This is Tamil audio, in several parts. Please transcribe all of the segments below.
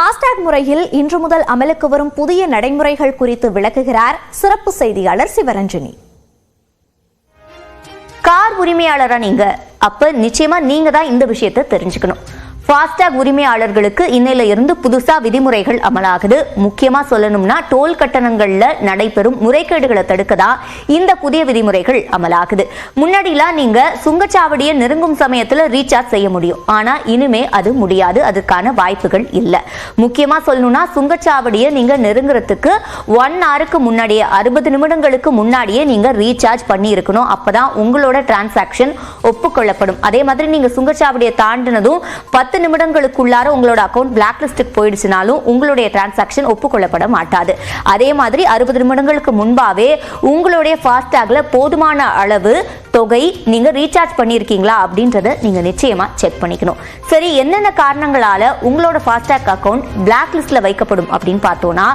ஃபாஸ்டாக் முறையில் இன்று முதல் அமலுக்கு வரும் புதிய நடைமுறைகள் குறித்து விளக்குகிறார் சிறப்பு செய்தியாளர் சிவரஞ்சனி. கார் உரிமையாளரா நீங்க அப்ப நிச்சயமா நீங்க தான் இந்த விஷயத்தை தெரிஞ்சுக்கணும். ஃபாஸ்டாக் உரிமையாளர்களுக்கு இன்னையில இருந்து புதுசா விதிமுறைகள் அமலாகுது. முக்கியமா சொல்லணும்னா டோல் கட்டணங்கள்ல நடைபெறும் முறைகேடுகளை தடுக்கதான் இந்த புதிய விதிமுறைகள் அமலாகுது. முன்னாடிலாம் நீங்க சுங்கச்சாவடியை நெருங்கும் சமயத்துல ரீசார்ஜ் செய்ய முடியும். ஆனா இனிமே அது முடியாது. அதுக்கான வாய்ப்புகள் இல்ல. முக்கியமா சொல்லணும்னா சுங்கச்சாவடியை நீங்க நெருங்குறதுக்கு 1 ஹவருக்கு முன்னாடியே 60 நிமிடங்களுக்கு முன்னாடியே நீங்க ரீசார்ஜ் பண்ணி இருக்கணும். அப்பதான் உங்களோட டிரான்சாக்சன் ஒப்புக்கொள்ளப்படும். அதே மாதிரி நீங்க சுங்கச்சாவடியை தாண்டினதும் 10 நிமிடங்களுக்குள்ளார உங்களோட அக்கௌண்ட் பிளாக் லிஸ்டுக்கு போயிடுச்சுனாலும் உங்களுடைய டிரான்சாக்சன் ஒப்புக்கொள்ளப்பட மாட்டாது. அதே மாதிரி 60 நிமிடங்களுக்கு முன்பாவே உங்களுடைய ஃபாஸ்டாக்ல போதுமான அளவு தொகை நீங்க ரீசார்ஜ் பண்ணியிருக்கீங்களா அப்படின்றத நீங்க நிச்சயமா செக் பண்ணிக்கணும். சரி, என்னென்ன காரணங்களால உங்களோட ஃபாஸ்டாக் அக்கௌண்ட் பிளாக் லிஸ்ட்ல வைக்கப்படும் அப்படின்னு பார்த்தோம்னா,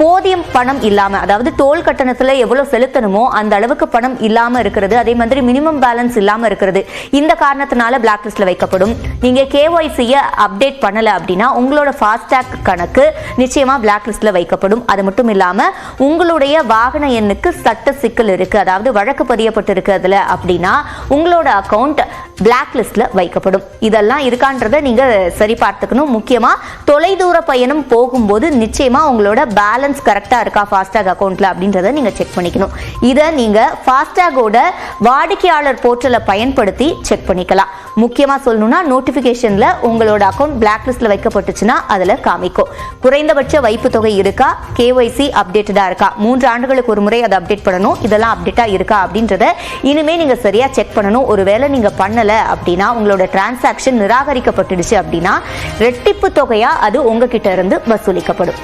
போதிய பணம் இல்லாம, அதாவது டோல் கட்டணத்துல எவ்வளவு செலுத்தணுமோ அந்த அளவுக்கு பணம் இல்லாம இருக்கிறது, அதே மாதிரி மினிமம் பேலன்ஸ் இல்லாம இருக்கிறது, இந்த காரணத்தினால பிளாக் லிஸ்ட்ல வைக்கப்படும். நீங்க KYC அப்டேட் பண்ணல அப்படின்னா உங்களோட ஃபாஸ்டாக் கணக்கு நிச்சயமா பிளாக் லிஸ்ட்ல வைக்கப்படும். அது மட்டும் இல்லாம உங்களுடைய வாகன எண்ணுக்கு சட்ட சிக்கல் இருக்கு, அதாவது வழக்கு பதியப்பட்டு இருக்கு அதுல அப்படின்னா உங்களோட அக்கௌண்ட் பிளாக் லிஸ்ட்ல வைக்கப்படும். இதெல்லாம் இருக்கான்றதை நீங்க சரி பார்த்துக்கணும். முக்கியமா தொலைதூர பயணம் போகும்போது நிச்சயமா உங்களோட பேலன்ஸ் கரெக்டா இருக்கா ஃபாஸ்டாக் அக்கௌண்ட்ல அப்படின்றத நீங்க செக் பண்ணிக்கணும். இதை நீங்க ஃபாஸ்டாகோட வாடிக்கையாளர் போர்ட்டலை பயன்படுத்தி செக் பண்ணிக்கலாம். முக்கியமா சொல்லணும்னா நோட்டிபிகேஷன்ல உங்களோட அக்கௌண்ட் பிளாக் லிஸ்ட்ல வைக்கப்பட்டுச்சுன்னா அதுல காமிக்கும். குறைந்தபட்ச வைப்பு தொகை இருக்கா, KYC அப்டேட்டடா இருக்கா, 3 ஆண்டுகளுக்கு ஒரு முறை அதை அப்டேட் பண்ணணும், இதெல்லாம் அப்டேட்டா இருக்கா அப்படின்றத இனிமே நீங்க சரியா செக் பண்ணணும். ஒருவேளை நீங்க பண்ணல அப்படின்னா உங்களோட டிரான்சாக்சன் நிராகரிக்கப்பட்டுடுச்சு அப்படின்னா ரெட்டிப்பு தொகையா அது உங்ககிட்ட இருந்து வசூலிக்கப்படும்.